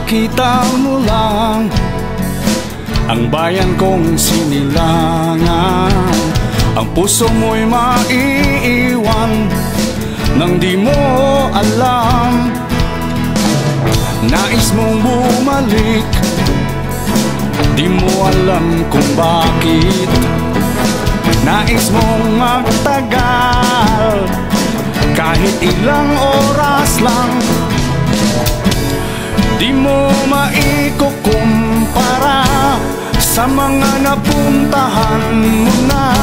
makita mo lang ang bayan kong sinilangan. Ang puso mo'y maiiwan nang di mo alam. Nais mong bumalik, di mo alam kung bakit. Nais mong magtagal kahit ilang oras lang. Di mo maikukumpara sa mga napuntahan mo na.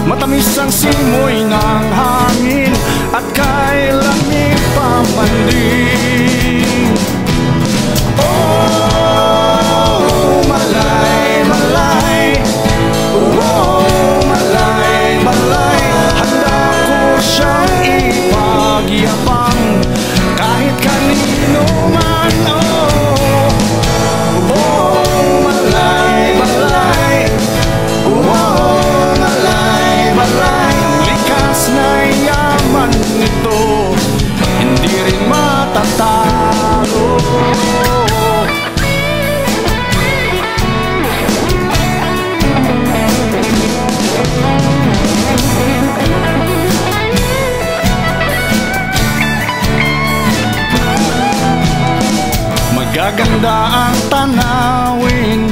Matamis ang simoy ng hangin at kay langit pa man din. Oh, malay, malay. Oh, malay, malay. Handa ko siyang ipagyabang kahit kanino man. Oh, malay, malay. Oh, malay, malay. Likas na yaman nito, hindi rin matatalo. Magaganda ang tanawin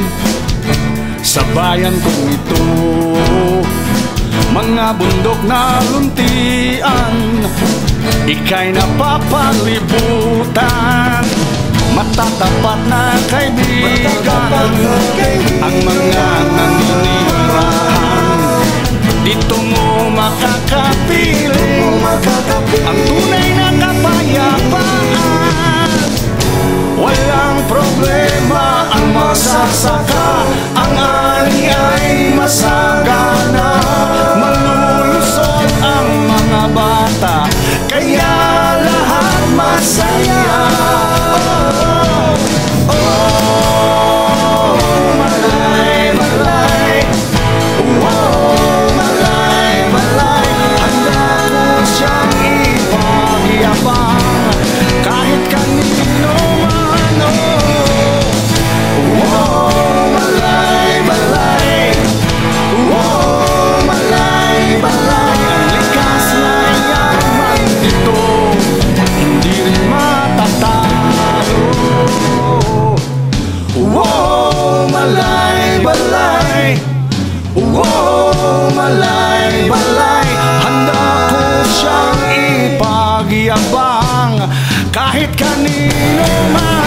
sa bayan kong ito. Mga bundok na luntian, ika'y napapalibutan. Matatapat na kaibigan ang mga naninirahan. Dito mo makakapiling ang tunay na kapayapaan. Walang problema ang magsasaka, ang ani ay masagana. Malulusog ang mga bata, kaya lahat masaya. Oh, oh, malay, malay. Oh, malay, malay. Handa ko siyang ipagyabang kahit kanino man. Oh, malay, malay. Oh, malay, malay. Ang likas na yaman dito, hindi rin matatalo. Oh, malay, malay. Oh, malay, malay. Handa ko siyang ipagyabang kahit kanino man.